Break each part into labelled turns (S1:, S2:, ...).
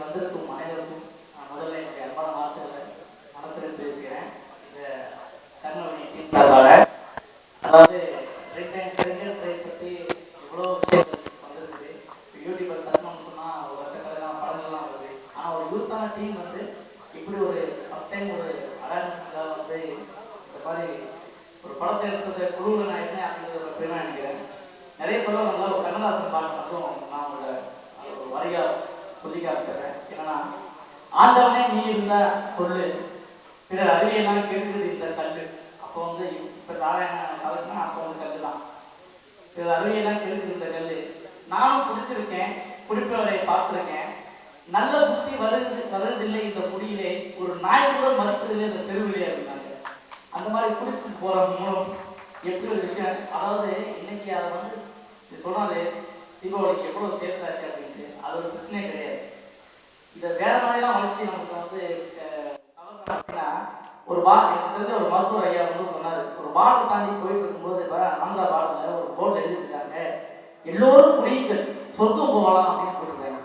S1: வந்திருக்கும் அனைவருக்கும் முதல்ல என்னுடைய அன்பான வார்த்தைகளை மனத்திற்கு பேசுகிறேன். இந்த கர்மவினை டீம் சார்பாக அதாவது ரெண்டு பற்றி எவ்வளோ விஷயங்கள் வந்திருக்குது. யூடியூபர் கட்டணும்னு சொன்னால் ஒரு லட்சக்கணக்கான படங்கள்லாம் வருது. ஆனால் ஒரு யூத்தான டீம் வந்து இப்படி ஒரு ஃபஸ்ட் டைம் ஒரு அவேர்னஸ்க்காக வந்து இந்த மாதிரி ஒரு படத்தை எடுத்தது குழுவில் நான் இருந்தேன் அப்படிங்கிறது ஒரு பெருமை நினைக்கிறேன். நிறைய சொல்ல நல்லா ஒரு கண்ணதாசன் பாட்டு மட்டும் நான் உங்களோட ஒரு வரியா சொல்லி காமிச்சிடுறேன். என்னன்னா, ஆண்டவனே நீ இருந்த சொல்லு பிறர் அறிவியெல்லாம் கேட்குறது இந்த கல்லு. அப்போ வந்து இப்போ சாதனா அப்போ வந்து கல்லு தான். பிறர் அறிவியெல்லாம் கேட்குறது இந்த கல்லு. நானும் பிடிச்சிருக்கேன், பிடிப்பவரை பார்த்துருக்கேன். நல்ல புத்தி வருவதில்லை இந்த குடியிலே, ஒரு நாய் கூட மறுப்பதில்லை இந்த தெருவிலே அப்படின்னாங்க. அந்த மாதிரி குடிச்சிட்டு போகிற மூலம் எப்படி ஒரு விஷயம், அதாவது இன்னைக்கு அதை வந்து சொன்னாலே தீபாவளிக்கு எவ்வளோ சேல்ஸ் ஆச்சு அப்படின்ட்டு அது ஒரு பிரச்சனையே கிடையாது. இதை வேற மாதிரிலாம் வளர்ச்சி நமக்கு வந்து அப்படின்னா ஒரு எனக்கு தெரிஞ்ச ஒரு மருத்துவர் ஐயா வந்து சொன்னார், ஒரு பார்டர் தாண்டி போயிட்டு இருக்கும்போது இப்போ ஆந்திரா பார்டரில் ஒரு போர்டு எழுதி வச்சுருக்காங்க, எல்லோரும் குடியுங்கள் சொத்தும் போகலாம் அப்படின்னு போட்டிருக்காங்க.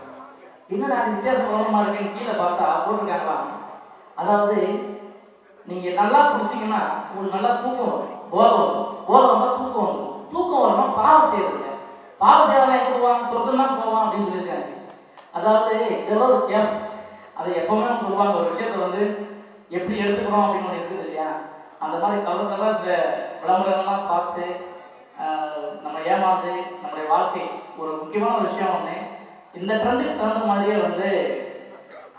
S1: என்னடா வித்தியாசம் கவனமாக இருக்கேன்னு கீழே பார்த்தா போட்டிருக்காங்களாம். அதாவது நீங்கள் நல்லா குடிச்சிங்கன்னா உங்களுக்கு நல்லா தூக்கம் வரும், போதை வரும், போதை வந்தால் தூக்கம் வரும், தூக்கம் வரணும் பாவம் செய்யறதுங்க, பாவம் செய்யறதா எங்கே போவாங்க சொர்க்கம் தான் போவான் அப்படின்னு சொல்லியிருக்காங்க. அதாவது இதெல்லாம் ஒரு கேப். அதை எப்பவுமே சொல்லுவாங்க, ஒரு விஷயத்தை வந்து எப்படி எடுத்துக்கிறோம் அப்படின்னு ஒன்று இருக்குது இல்லையா. அந்த மாதிரி கலர் சில விளம்பரங்கள்லாம் பார்த்து நம்ம ஏமாந்து நம்மளுடைய வாழ்க்கை ஒரு முக்கியமான ஒரு விஷயம் ஒன்று இந்த ட்ரெண்டுக்கு தகுந்த மாதிரியே வந்து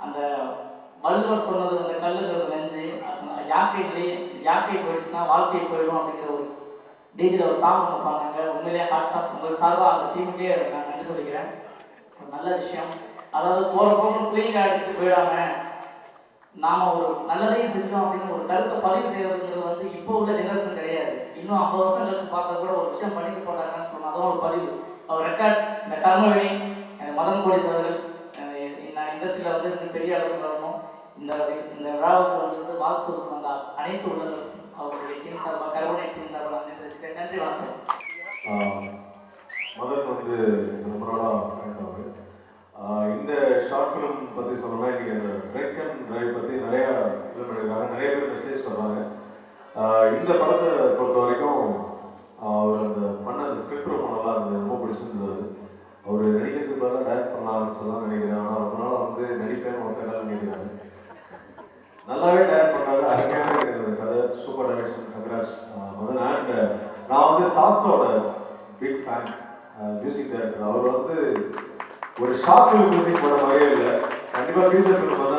S1: அந்த வள்ளுவர் சொன்னது அந்த கல்லுங்கிறது நெஞ்சு யாக்கை போயிடுச்சுன்னா வாழ்க்கை போயிடும் அப்படிங்கிற ஒரு டிஜியில் ஒரு சாங் ஒன்று பாருங்க. உண்மையிலேயே ஹாட்ஸ் ஆஃப் உங்களுக்கு சார்பாக அந்த டீமுக்கே நான் நன்றி சொல்லிக்கிறேன். ஒரு நல்ல விஷயம். அதாவது போகிற போகணும் பிள்ளைங்க அடிச்சுட்டு போயிடாம நாம் ஒரு நல்லதையும் செஞ்சோம் அப்படின்னு ஒரு கருத்தை பதிவு செய்யறதுங்கிறது வந்து இப்போ உள்ள ஜெனரேஷன் கிடையாது. இன்னும் 50 வருஷம் கழிச்சு பார்த்தா கூட ஒரு விஷயம் பண்ணிட்டு போட்டாங்கன்னு சொன்னால் அதான் ஒரு பதிவு. அவர் ரெக்கார்ட் இந்த கர்மவினை மதன் கோடிஸ் அவர்கள் நான் இண்டஸ்ட்ரியில் வந்து இன்னும் பெரிய அளவுக்கு வரணும். இந்த விழாவுக்கு வந்து வாழ்த்து வந்த அனைத்து உள்ளவர்களுக்கும் அவருடைய டீம் சார்பாக கர்மவினை டீம் சார்பாக நன்றி. நன்றி, வணக்கம்.
S2: மதன் வந்து ரொம்ப நாளாக இந்த ஷார்ட் ஃபிலிம் பற்றி சொல்லணும்னா இன்றைக்கி அந்த பிரெக் அண்ட் டிரைவ் பற்றி நிறையா ஃபிலிம் எடுக்கிறாங்க, நிறைய பேர் மெசேஜ் சொல்கிறாங்க. இந்த படத்தை பொறுத்த வரைக்கும் அவர் அந்த பண்ண அந்த ஸ்கிரிப்ட் ரொம்ப நல்லா இருந்தது, ரொம்ப பிடிச்சிருந்தது. அவர் நடிக்கிறதுக்கு பதிலாக டைரக்ட் பண்ண ஆரம்பிச்சதான் நினைக்கிறேன். ஆனால் ரொம்ப நாளாக வந்து நடிப்பேன்னு ஒருத்தர் நினைக்கிறாரு. நல்லாவே டைரக்ட் பண்ணாரு, அருமையான கதை, super direction, congrats Madan. And நான் வந்து சாஸ்தோட பிக் ஃபேன், மியூசிக் டைரக்டர். அவர் வந்து ஒரு ஷார்ட் ஃபிலிம் மியூசிக் போட மாதிரியே இல்லை, கண்டிப்பாக ஃபியூச்சர் ஃபிலிம் வந்து